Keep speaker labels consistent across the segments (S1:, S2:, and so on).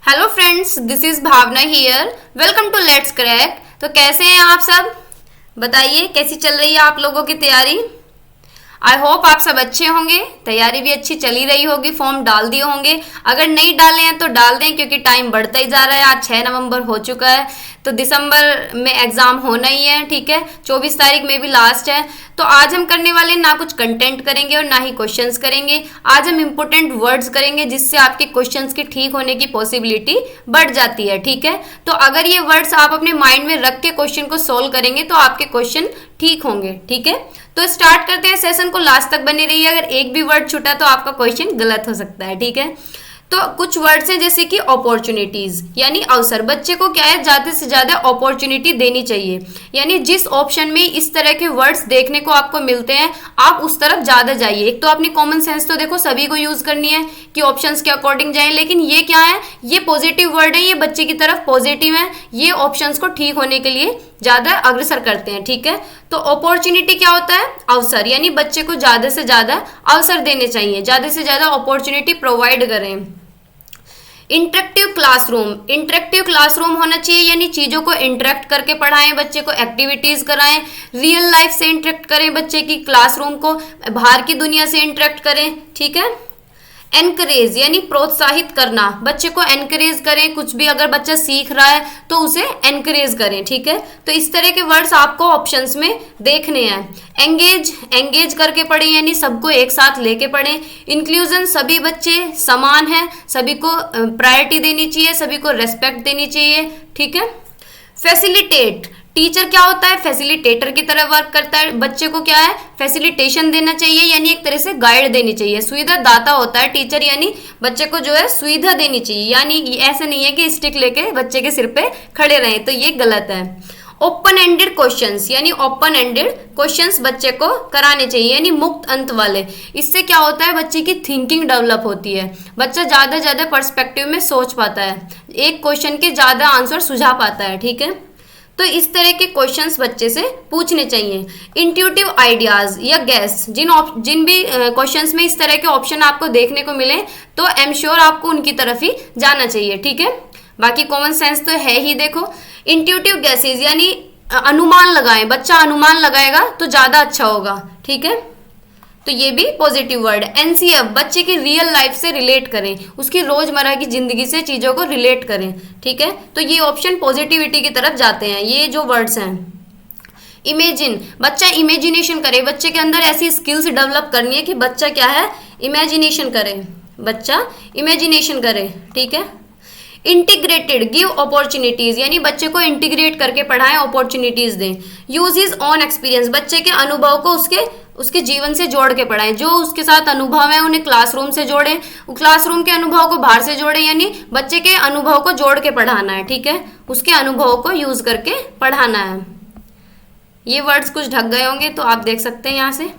S1: Hello friends, this is Bhavana here. Welcome to let's crack. तो कैसे हैं आप सब? बताइए कैसी चल रही है आप लोगों की तैयारी। आई होप आप सब अच्छे होंगे, तैयारी भी अच्छी चली रही होगी, फॉर्म डाल दिए होंगे। अगर नहीं डाले हैं तो डाल दें क्योंकि टाइम बढ़ता ही जा रहा है। आज 6 नवंबर हो चुका है तो दिसंबर में एग्जाम होना ही है। ठीक है, 24 तारीख में भी लास्ट है। तो आज हम करने वाले ना कुछ कंटेंट करेंगे और ना ही क्वेश्चंस करेंगे। आज हम इंपोर्टेंट वर्ड्स करेंगे जिससे आपके क्वेश्चंस के ठीक होने की पॉसिबिलिटी बढ़ जाती है। ठीक है, तो अगर ये वर्ड्स आप अपने माइंड में रख के क्वेश्चन को सोल्व करेंगे तो आपके क्वेश्चन ठीक होंगे। ठीक है, तो स्टार्ट करते हैं सेशन को। लास्ट तक बने रहिए, अगर एक भी वर्ड छूटा तो आपका क्वेश्चन गलत हो सकता है। ठीक है, तो कुछ वर्ड्स हैं जैसे कि अपॉर्चुनिटीज यानी अवसर। बच्चे को क्या है, ज्यादा से ज्यादा अपॉर्चुनिटी देनी चाहिए। यानी जिस ऑप्शन में इस तरह के वर्ड्स देखने को आपको मिलते हैं आप उस तरफ ज्यादा जाइए। एक तो अपनी कॉमन सेंस तो देखो सभी को यूज करनी है कि ऑप्शंस के अकॉर्डिंग जाएं, लेकिन ये क्या है, ये पॉजिटिव वर्ड है, ये बच्चे की तरफ पॉजिटिव है, ये ऑप्शंस को ठीक होने के लिए ज्यादा अग्रसर करते हैं। ठीक है, तो अपॉर्चुनिटी क्या होता है, अवसर। यानी बच्चे को ज्यादा से ज्यादा अवसर देने चाहिए, ज्यादा से ज्यादा अपॉर्चुनिटी प्रोवाइड करें। इंटरेक्टिव क्लासरूम, इंटरेक्टिव क्लासरूम होना चाहिए, यानी चीजों को इंटरेक्ट करके पढ़ाएं, बच्चे को एक्टिविटीज कराएं, रियल लाइफ से इंटरेक्ट करें बच्चे की, क्लासरूम को बाहर की दुनिया से इंटरेक्ट करें। ठीक है, एनकरेज यानी प्रोत्साहित करना, बच्चे को एनकरेज करें, कुछ भी अगर बच्चा सीख रहा है तो उसे एनकरेज करें। ठीक है, तो इस तरह के वर्ड्स आपको ऑप्शंस में देखने हैं। एंगेज, एंगेज करके पढ़ें यानी सबको एक साथ लेके पढ़ें। इंक्लूजन, सभी बच्चे समान हैं, सभी को प्रायोरिटी देनी चाहिए, सभी को रेस्पेक्ट देनी चाहिए। ठीक है, फैसिलिटेट, टीचर क्या होता है, फैसिलिटेटर की तरह वर्क करता है। बच्चे को क्या है, फैसिलिटेशन देना चाहिए, यानी एक तरह से गाइड देनी चाहिए। सुविधा दाता होता है टीचर, यानी बच्चे को जो है सुविधा देनी चाहिए। यानी ऐसे नहीं है कि स्टिक लेके बच्चे के सिर पे खड़े रहें, तो ये गलत है। ओपन एंडेड क्वेश्चंस, यानी ओपन एंडेड क्वेश्चंस बच्चे को कराने चाहिए, यानी मुक्त अंत वाले। इससे क्या होता है, बच्चे की थिंकिंग डेवलप होती है, बच्चा ज्यादा पर्सपेक्टिव में सोच पाता है, एक क्वेश्चन के ज्यादा आंसर सुझा पाता है। ठीक है, तो इस तरह के क्वेश्चंस बच्चे से पूछने चाहिए। इंट्यूटिव आइडियाज या गैस, जिन भी क्वेश्चंस में इस तरह के ऑप्शन आपको देखने को मिले तो आई एम श्योर आपको उनकी तरफ ही जाना चाहिए। ठीक है, बाकी कॉमन सेंस तो है ही। देखो, इंट्यूटिव गैसेज यानी अनुमान लगाएं, बच्चा अनुमान लगाएगा तो ज्यादा अच्छा होगा। ठीक है, तो ये भी पॉजिटिव वर्ड है। एनसीएफ, बच्चे की रियल लाइफ से रिलेट करें, उसकी रोजमर्रा की जिंदगी से चीजों को रिलेट करें। ठीक है, तो ये ऑप्शन पॉजिटिविटी की तरफ जाते हैं, ये जो वर्ड्स हैं। इमेजिन, बच्चा इमेजिनेशन करे, बच्चे के अंदर ऐसी स्किल्स डेवलप करनी है कि बच्चा क्या है, इमेजिनेशन करे, बच्चा इमेजिनेशन करे। ठीक है, इंटीग्रेटेड, गिव अपॉर्चुनिटीज, यानी बच्चे को इंटीग्रेट करके पढ़ाएं, अपॉर्चुनिटीज दें। यूज हिज ऑन एक्सपीरियंस, बच्चे के अनुभव को उसके जीवन से जोड़ के पढ़ाएं, जो उसके साथ अनुभव है उन्हें क्लासरूम से जोड़ें, क्लासरूम के अनुभव को बाहर से जोड़ें, यानी बच्चे के अनुभव को जोड़ के पढ़ाना है। ठीक है, उसके अनुभव को यूज करके पढ़ाना है। ये वर्ड्स कुछ ढक गए होंगे तो आप देख सकते हैं यहाँ से।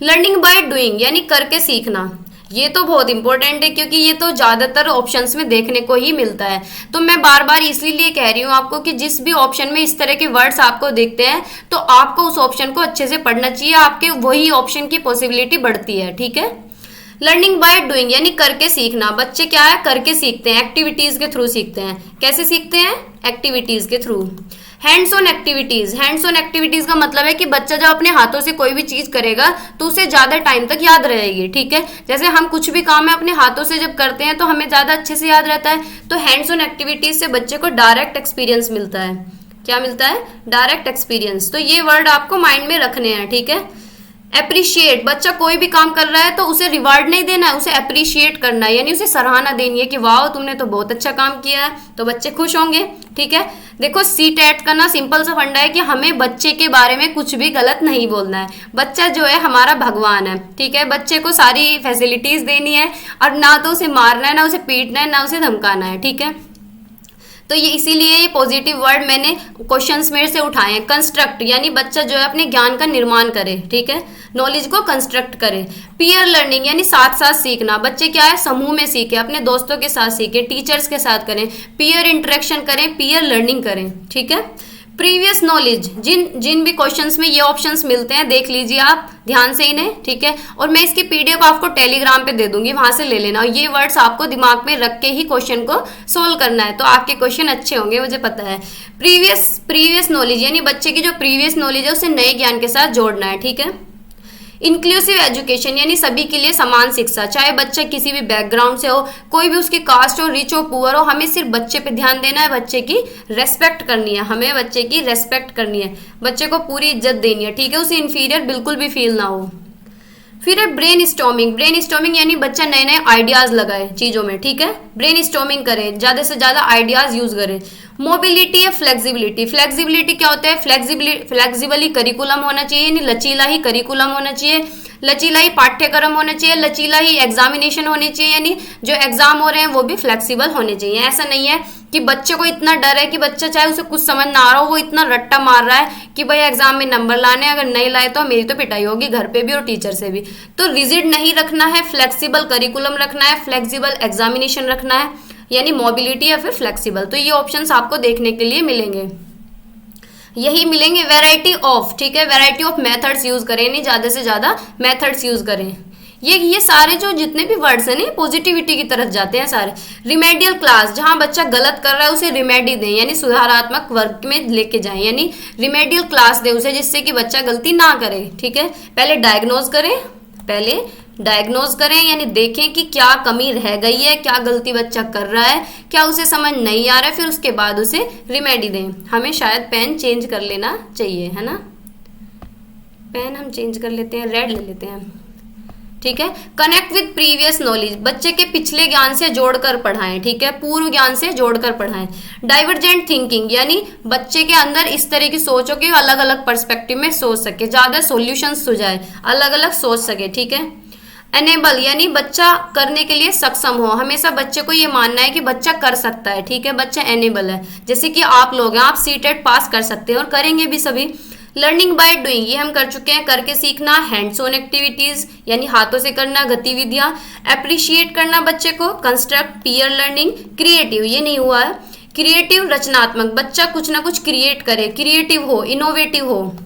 S1: लर्निंग बाय डूइंग यानी करके सीखना, ये तो बहुत इंपॉर्टेंट है क्योंकि ये तो ज्यादातर ऑप्शंस में देखने को ही मिलता है। तो मैं बार बार इसलिए कह रही हूँ आपको कि जिस भी ऑप्शन में इस तरह के वर्ड्स आपको दिखते हैं तो आपको उस ऑप्शन को अच्छे से पढ़ना चाहिए, आपके वही ऑप्शन की पॉसिबिलिटी बढ़ती है। ठीक है, लर्निंग बाय डूइंग यानी करके सीखना, बच्चे क्या है, करके सीखते हैं, एक्टिविटीज के थ्रू सीखते हैं। कैसे सीखते हैं, एक्टिविटीज के through. Hands on activities, hands on activities का मतलब है कि बच्चा जब अपने हाथों से कोई भी चीज करेगा तो उसे ज्यादा टाइम तक याद रहेगी। ठीक है, जैसे हम कुछ भी काम है अपने हाथों से जब करते हैं तो हमें ज्यादा अच्छे से याद रहता है। तो हैंड्स ऑन एक्टिविटीज से बच्चे को डायरेक्ट एक्सपीरियंस मिलता है। क्या मिलता है, डायरेक्ट एक्सपीरियंस। तो ये वर्ड आपको माइंड में रखने हैं। ठीक है, अप्रिशिएट, बच्चा कोई भी काम कर रहा है तो उसे रिवार्ड नहीं देना है, उसे अप्रिशिएट करना है, यानी उसे सराहना देनी है कि वाह तुमने तो बहुत अच्छा काम किया है, तो बच्चे खुश होंगे। ठीक है, देखो सीटेट का ना सिंपल सा फंडा है कि हमें बच्चे के बारे में कुछ भी गलत नहीं बोलना है। बच्चा जो है हमारा भगवान है। ठीक है, बच्चे को सारी फैसिलिटीज देनी है और ना तो उसे मारना है, ना उसे पीटना है, ना उसे धमकाना है। ठीक है, तो ये इसीलिए ये पॉजिटिव वर्ड मैंने क्वेश्चंस में से उठाए हैं। कंस्ट्रक्ट यानी बच्चा जो है अपने ज्ञान का निर्माण करे। ठीक है, नॉलेज को कंस्ट्रक्ट करे। पीयर लर्निंग यानी साथ साथ सीखना, बच्चे क्या है, समूह में सीखे, अपने दोस्तों के साथ सीखे, टीचर्स के साथ करें, पीयर इंटरेक्शन करें, पीयर लर्निंग करें। ठीक है, प्रीवियस नॉलेज, जिन जिन भी क्वेश्चंस में ये ऑप्शंस मिलते हैं देख लीजिए आप ध्यान से इन्हें, ठीक है। और मैं इसकी पीडीएफ आपको टेलीग्राम पे दे दूंगी, वहां से ले लेना। और ये वर्ड्स आपको दिमाग में रख के ही क्वेश्चन को सोल्व करना है, तो आपके क्वेश्चन अच्छे होंगे, मुझे पता है। प्रीवियस नॉलेज यानी बच्चे की जो प्रीवियस नॉलेज है उसे नए ज्ञान के साथ जोड़ना है, ठीक है। इंक्लूसिव एजुकेशन यानी सभी के लिए समान शिक्षा, चाहे बच्चा किसी भी बैकग्राउंड से हो, कोई भी उसकी कास्ट हो, रिच हो, पुअर हो, हमें सिर्फ बच्चे पे ध्यान देना है, बच्चे की रेस्पेक्ट करनी है, हमें बच्चे की रेस्पेक्ट करनी है, बच्चे को पूरी इज्जत देनी है, ठीक है। उसे इन्फीरियर बिल्कुल भी फील ना हो। फिर है ब्रेन स्टॉर्मिंग यानी बच्चा नए नए आइडियाज लगाए चीजों में, ठीक है। ब्रेन स्टॉर्मिंग करे, ज्यादा से ज्यादा आइडियाज यूज करे। मोबिलिटी या फ्लेक्सिबिलिटी क्या होता है? फ्लेक्सिबली करिकुलम होना चाहिए, यानी लचीला ही करिकुलम होना चाहिए, लचीला ही पाठ्यक्रम होना चाहिए, लचीला ही एग्जामिनेशन होने चाहिए, यानी जो एग्जाम हो रहे हैं वो भी फ्लेक्सिबल होने चाहिए। ऐसा नहीं है कि बच्चे को इतना डर है कि बच्चा चाहे उसे कुछ समझ ना आ रहा हो, वो इतना रट्टा मार रहा है कि भाई एग्जाम में नंबर लाने, अगर नहीं लाए तो मेरी तो पिटाई होगी घर पे भी और टीचर से भी। तो रिजिड नहीं रखना है, फ्लेक्सिबल करिकुलम रखना है, फ्लेक्सिबल एग्जामिनेशन रखना है, यानी मोबिलिटी या फिर फ्लेक्सिबल। तो ये ऑप्शंस आपको देखने के लिए मिलेंगे, यही मिलेंगे। वैरायटी ऑफ, ठीक है, वैरायटी ऑफ मेथड्स यूज करें, नहीं ज्यादा से ज्यादा मेथड्स यूज करें। ये सारे जो जितने भी वर्ड्स हैं ना पॉजिटिविटी की तरफ जाते हैं सारे। रिमेडियल क्लास, जहां बच्चा गलत कर रहा है उसे रिमेडी दें, यानी सुधारात्मक वर्ग में लेके जाएं, यानी रिमेडियल क्लास दें उसे, जिससे कि बच्चा गलती ना करे, ठीक है। पहले डायग्नोज करें, यानी देखें कि क्या कमी रह गई है, क्या गलती बच्चा कर रहा है, क्या उसे समझ नहीं आ रहा है, फिर उसके बाद उसे रिमेडी दें। हमें शायद पेन चेंज कर लेना चाहिए, है ना। पेन हम चेंज कर लेते हैं, रेड ले लेते हैं, ठीक है। कनेक्ट विद प्रीवियस नॉलेज, बच्चे के पिछले ज्ञान से जोड़कर पढ़ाएं, ठीक है, पूर्व ज्ञान से जोड़कर पढ़ाएं। डाइवर्जेंट थिंकिंग यानी बच्चे के अंदर इस तरह की सोच हो कि अलग अलग पर्सपेक्टिव में सोच सके, ज्यादा सॉल्यूशंस सुझाए, अलग अलग सोच सके, ठीक है। एनेबल यानी बच्चा करने के लिए सक्षम हो, हमेशा बच्चे को ये मानना है कि बच्चा कर सकता है, ठीक है, बच्चा एनेबल है। जैसे कि आप लोग हैं, आप सीटेट पास कर सकते हैं और करेंगे भी सभी। लर्निंग बाय डूइंग, ये हम कर चुके हैं, करके सीखना। हैंड्स ऑन एक्टिविटीज यानी हाथों से करना गतिविधियां। अप्रिशिएट करना बच्चे को। Construct peer learning. क्रिएटिव, ये नहीं हुआ है, क्रिएटिव रचनात्मक, बच्चा कुछ ना कुछ क्रिएट करे, क्रिएटिव हो, इनोवेटिव हो।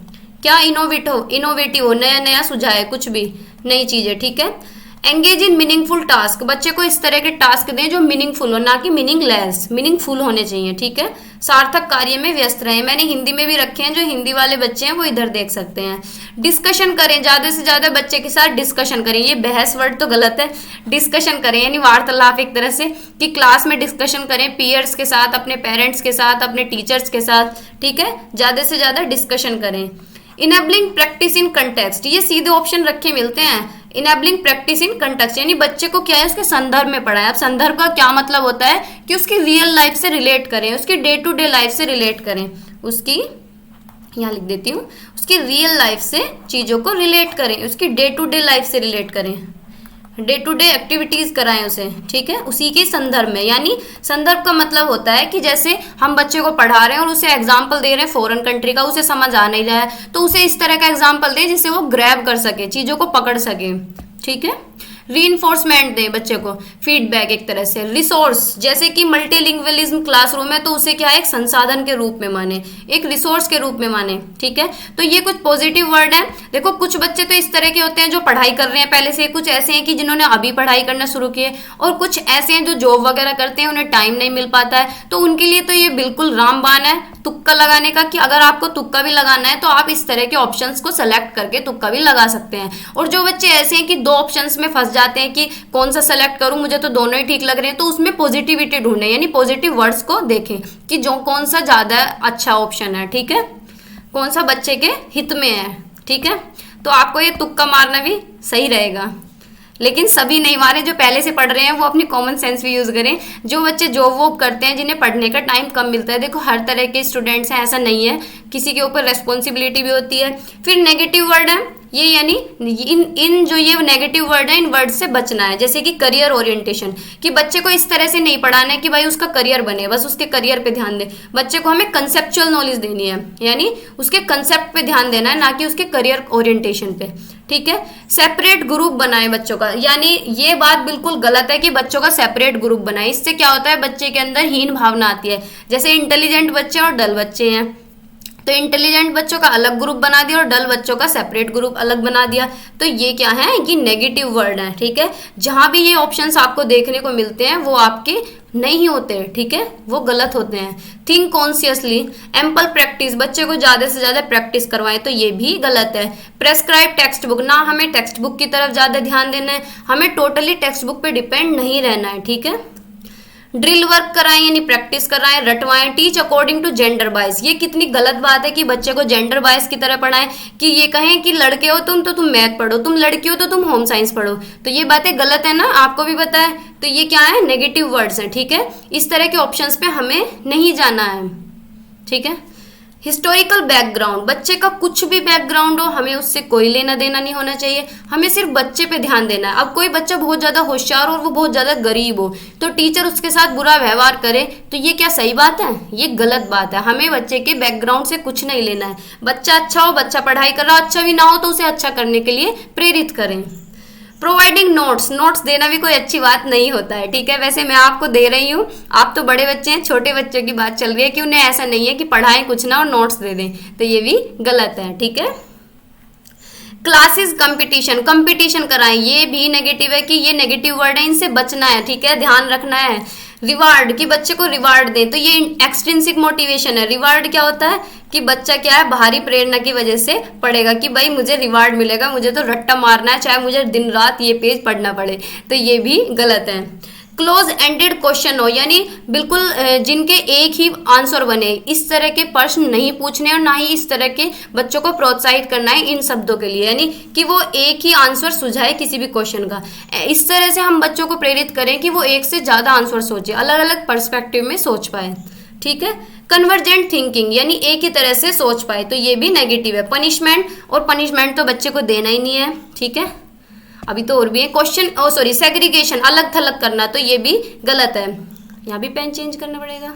S1: क्या इनोवेटिव हो, नया नया सुझाए, कुछ भी नई चीजें, ठीक है। एंगेज इन मीनिंगफुल टास्क, बच्चे को इस तरह के टास्क दें जो मीनिंगफुल हो, ना कि मीनिंगलेस, मीनिंगफुल होने चाहिए, ठीक है। सार्थक कार्य में व्यस्त रहें, मैंने हिंदी में भी रखे हैं, जो हिंदी वाले बच्चे हैं वो इधर देख सकते हैं। डिस्कशन करें, ज्यादा से ज्यादा बच्चे के साथ डिस्कशन करें, ये बहस वर्ड तो गलत है, डिस्कशन करें यानी वार्तालाप, एक तरह से कि क्लास में डिस्कशन करें, पीयर्स के साथ, अपने पेरेंट्स के साथ, अपने टीचर्स के साथ, ठीक है, ज्यादा से ज्यादा डिस्कशन करें। इनेबलिंग प्रैक्टिस इन कंटेक्स्ट, ये सीधे ऑप्शन रखे मिलते हैं। इनेबलिंग प्रैक्टिस इन कंटेक्स्ट यानी बच्चे को क्या है उसके संदर्भ में पढ़ाएं। अब संदर्भ का क्या मतलब होता है कि उसकी रियल लाइफ से रिलेट करें, उसकी डे टू डे लाइफ से रिलेट करें, उसकी, यहाँ लिख देती हूँ, उसकी रियल लाइफ से चीजों को रिलेट करें, उसकी डे टू डे लाइफ से रिलेट करें, डे टू डे एक्टिविटीज कराएं उसे, ठीक है, उसी के संदर्भ में। यानी संदर्भ का मतलब होता है कि जैसे हम बच्चे को पढ़ा रहे हैं और उसे एग्जाम्पल दे रहे हैं फॉरेन कंट्री का, उसे समझ आ नहीं रहा है तो उसे इस तरह का एग्जाम्पल दें जिससे वो ग्रैब कर सके, चीजों को पकड़ सके, ठीक है। रीइंफोर्समेंट दें बच्चे को, फीडबैक एक तरह से। रिसोर्स, जैसे कि मल्टीलिंगुअलिज्म क्लासरूम है तो उसे क्या है एक संसाधन के रूप में माने, एक रिसोर्स के रूप में माने, ठीक है। तो ये कुछ पॉजिटिव वर्ड है। देखो कुछ बच्चे तो इस तरह के होते हैं जो पढ़ाई कर रहे हैं पहले से, कुछ ऐसे हैं कि जिन्होंने अभी पढ़ाई करना शुरू की है, और कुछ ऐसे हैं जो जॉब वगैरह करते हैं, उन्हें टाइम नहीं मिल पाता है, तो उनके लिए तो ये बिल्कुल रामबाण है तुक्का लगाने का, कि अगर आपको तुक्का भी लगाना है तो आप इस तरह के ऑप्शंस को सेलेक्ट करके तुक्का भी लगा सकते हैं। और जो बच्चे ऐसे हैं कि दो ऑप्शंस में फंस जाते हैं कि कौन सा सेलेक्ट करूं, मुझे तो दोनों ही ठीक लग रहे हैं, तो उसमें पॉजिटिविटी ढूंढें, यानी पॉजिटिव वर्ड्स को देखें कि जो कौन सा ज्यादा अच्छा ऑप्शन है, ठीक है, कौन सा बच्चे के हित में है, ठीक है। तो आपको ये तुक्का मारना भी सही रहेगा, लेकिन सभी नहीं मारे, जो पहले से पढ़ रहे हैं वो अपनी कॉमन सेंस भी यूज करें। जो बच्चे जॉब वॉब करते हैं जिन्हें पढ़ने का टाइम कम मिलता है, देखो हर तरह के स्टूडेंट्स हैं, ऐसा नहीं है, किसी के ऊपर रेस्पॉन्सिबिलिटी भी होती है। फिर नेगेटिव वर्ड है ये, यानी इन जो ये नेगेटिव वर्ड है इन वर्ड से बचना है। जैसे कि करियर ओरिएंटेशन, कि बच्चे को इस तरह से नहीं पढ़ाना है कि भाई उसका करियर बने, बस उसके करियर पे ध्यान दे। बच्चे को हमें कंसेप्चुअल नॉलेज देनी है, यानी उसके कंसेप्ट पे ध्यान देना है, ना कि उसके करियर ओरिएंटेशन पे, ठीक है। सेपरेट ग्रुप बनाए बच्चों का, यानी ये बात बिल्कुल गलत है कि बच्चों का सेपरेट ग्रुप बनाए। इससे क्या होता है बच्चे के अंदर हीन भावना आती है। जैसे इंटेलिजेंट बच्चे और डल बच्चे हैं, तो इंटेलिजेंट बच्चों का अलग ग्रुप बना दिया और डल बच्चों का सेपरेट ग्रुप अलग बना दिया। तो ये क्या है, ये नेगेटिव वर्ड है, ठीक है। जहां भी ये ऑप्शंस आपको देखने को मिलते हैं वो आपके नहीं होते हैं, ठीक है, वो गलत होते हैं। थिंक कॉन्शियसली, एम्पल प्रैक्टिस, बच्चे को ज्यादा से ज्यादा प्रैक्टिस करवाएं, तो ये भी गलत है। प्रेस्क्राइब टेक्स्ट बुक, ना हमें टेक्स्ट बुक की तरफ ज्यादा ध्यान देना है, हमें टोटली टेक्स्ट बुक पे डिपेंड नहीं रहना है, ठीक है। ड्रिल वर्क कराएं यानी प्रैक्टिस कराएं, रटवाएं। Teach according to gender bias, ये कितनी गलत बात है कि बच्चे को जेंडर बायस की तरह पढ़ाएं, कि ये कहें कि लड़के हो तुम तो तुम मैथ पढ़ो, तुम लड़की हो तो तुम होम साइंस पढ़ो, तो ये बातें गलत है ना, आपको भी पता है। तो ये क्या है, नेगेटिव वर्ड्स हैं, ठीक है। इस तरह के ऑप्शंस पे हमें नहीं जाना है, ठीक है। हिस्टोरिकल बैकग्राउंड, बच्चे का कुछ भी बैकग्राउंड हो हमें उससे कोई लेना देना नहीं होना चाहिए, हमें सिर्फ बच्चे पे ध्यान देना है। अब कोई बच्चा बहुत ज्यादा होशियार हो और वो बहुत ज्यादा गरीब हो तो टीचर उसके साथ बुरा व्यवहार करे, तो ये क्या सही बात है, ये गलत बात है। हमें बच्चे के बैकग्राउंड से कुछ नहीं लेना है। बच्चा अच्छा हो, बच्चा पढ़ाई कर रहा हो, अच्छा भी ना हो तो उसे अच्छा करने के लिए प्रेरित करें। प्रोवाइडिंग नोट्स, नोट्स देना भी कोई अच्छी बात नहीं होता है, ठीक है। वैसे मैं आपको दे रही हूँ, आप तो बड़े बच्चे हैं, छोटे बच्चों की बात चल रही है कि उन्हें ऐसा नहीं है कि पढ़ाएं कुछ ना और नोट्स दे दें, तो ये भी गलत है, ठीक है। क्लासेस कंपटीशन, कंपटीशन कराएं, ये भी नेगेटिव है कि ये नेगेटिव वर्ड है, इनसे बचना है, ठीक है, ध्यान रखना है। रिवार्ड, कि बच्चे को रिवार्ड दें, तो ये एक्सट्रिंसिक मोटिवेशन है। रिवार्ड क्या होता है कि बच्चा क्या है, बाहरी प्रेरणा की वजह से पढ़ेगा कि भाई मुझे रिवार्ड मिलेगा, मुझे तो रट्टा मारना है, चाहे मुझे दिन रात ये पेज पढ़ना पड़े, तो ये भी गलत है। क्लोज एंडेड क्वेश्चन हो, यानी बिल्कुल जिनके एक ही आंसर बने, इस तरह के प्रश्न नहीं पूछने और ना ही इस तरह के बच्चों को प्रोत्साहित करना है इन शब्दों के लिए, यानी कि वो एक ही आंसर सुझाए किसी भी क्वेश्चन का। इस तरह से हम बच्चों को प्रेरित करें कि वो एक से ज्यादा आंसर सोचे, अलग अलग पर्सपेक्टिव में सोच पाए, ठीक है। कन्वर्जेंट थिंकिंग, यानी एक ही तरह से सोच पाए, तो ये भी नेगेटिव है। पनिशमेंट, और पनिशमेंट तो बच्चे को देना ही नहीं है, ठीक है। अभी तो और भी है क्वेश्चन, सॉरी सेग्रीगेशन, अलग थलग करना, तो ये भी गलत है। यहाँ भी पेन चेंज करना पड़ेगा,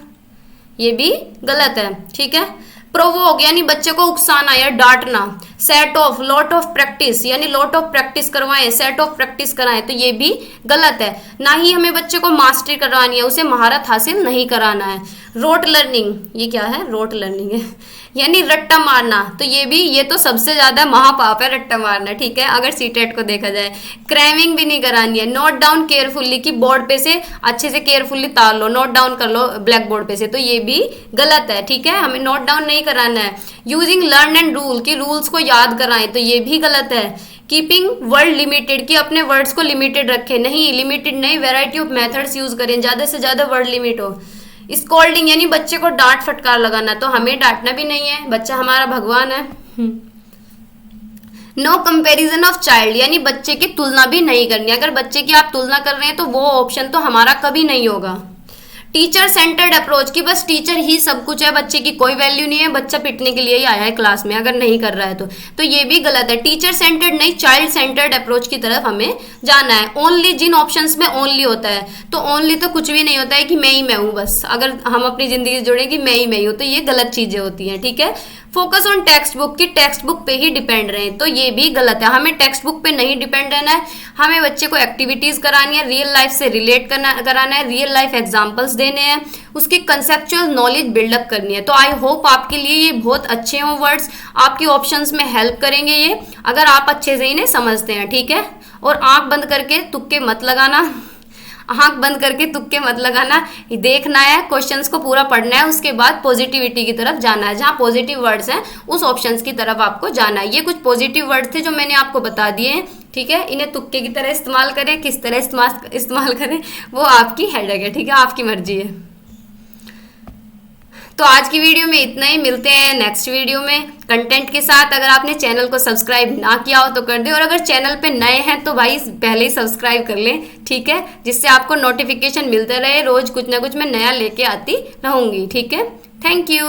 S1: ये भी गलत है, ठीक है। प्रोवोक, यानी बच्चे को उकसाना या डांटना। Set of, lot of practice, यानी लॉट ऑफ प्रैक्टिस करवाएं, सेट ऑफ प्रैक्टिस कराएं, तो ये भी गलत है। ना ही हमें बच्चे को मास्टरी करवानी है, उसे महारत हासिल नहीं कराना है। रोट लर्निंग, ये क्या है, रोट लर्निंग है यानी रट्टा मारना, तो ये भी, ये तो सबसे ज्यादा महापाप है रट्टा मारना, ठीक है, अगर सीटेट को देखा जाए। क्रैमिंग भी नहीं करानी है। नोट डाउन केयरफुल्ली, कि बोर्ड पे से अच्छे से केयरफुल्ली तार लो, नोट डाउन कर लो ब्लैक बोर्ड पे से, तो ये भी गलत है, ठीक है, हमें नोट डाउन नहीं कराना है। यूजिंग लर्न एंड रूल, की रूल्स को याद कराएं, तो ये भी गलत है। कीपिंग वर्ड लिमिटेड, कि अपने वर्ड्स को लिमिटेड रखें, नहीं लिमिटेड नहीं, वेराइटी ऑफ मेथड्स यूज करें, ज्यादा से ज्यादा वर्ड लिमिट हो। स्कोल्डिंग, यानी बच्चे को डांट फटकार लगाना, तो हमें डांटना भी नहीं है, बच्चा हमारा भगवान है। नो कंपैरिजन ऑफ चाइल्ड, यानी बच्चे की तुलना भी नहीं करनी, अगर बच्चे की आप तुलना कर रहे हैं तो वो ऑप्शन तो हमारा कभी नहीं होगा। टीचर सेंटर्ड अप्रोच, की बस टीचर ही सब कुछ है, बच्चे की कोई वैल्यू नहीं है, बच्चा पिटने के लिए ही आया है क्लास में अगर नहीं कर रहा है तो ये भी गलत है। टीचर सेंटर्ड नहीं, चाइल्ड सेंटर्ड अप्रोच की तरफ हमें जाना है। ओनली, जिन ऑप्शंस में ओनली होता है, तो ओनली तो कुछ भी नहीं होता है कि मैं ही मैं हूँ, बस अगर हम अपनी जिंदगी से जुड़े कि मैं ही हूँ, तो ये गलत चीजें होती हैं, ठीक है। फोकस ऑन टेक्स्ट बुक, की टेक्स्ट बुक पे ही डिपेंड रहे, तो ये भी गलत है, हमें टेक्स्ट बुक पे नहीं डिपेंड रहना है, हमें बच्चे को एक्टिविटीज करानी है, रियल लाइफ से रिलेट कराना है, रियल लाइफ एग्जांपल्स देने हैं, उसकी कंसेप्चुअल नॉलेज बिल्डअप करनी है। तो आई होप आपके लिए ये बहुत अच्छे हों वर्ड्स, आपके ऑप्शंस में हेल्प करेंगे ये, अगर आप अच्छे से इन्हें समझते हैं, ठीक है। और आंख बंद करके तुक्के मत लगाना, आंख बंद करके तुक्के मत लगाना, देखना है, क्वेश्चंस को पूरा पढ़ना है, उसके बाद पॉजिटिविटी की तरफ जाना है, जहां पॉजिटिव वर्ड्स हैं उस ऑप्शंस की तरफ आपको जाना है। ये कुछ पॉजिटिव वर्ड्स थे जो मैंने आपको बता दिए हैं, ठीक है। इन्हें तुक्के की तरह इस्तेमाल करें, किस तरह इस्तेमाल करें वो आपकी हेडेक है, ठीक है, आपकी मर्जी है। तो आज की वीडियो में इतना ही, मिलते हैं नेक्स्ट वीडियो में कंटेंट के साथ। अगर आपने चैनल को सब्सक्राइब ना किया हो तो कर दे, और अगर चैनल पे नए हैं तो भाई पहले ही सब्सक्राइब कर लें, ठीक है, जिससे आपको नोटिफिकेशन मिलते रहे, रोज कुछ ना कुछ मैं नया लेके आती रहूंगी, ठीक है। Thank you.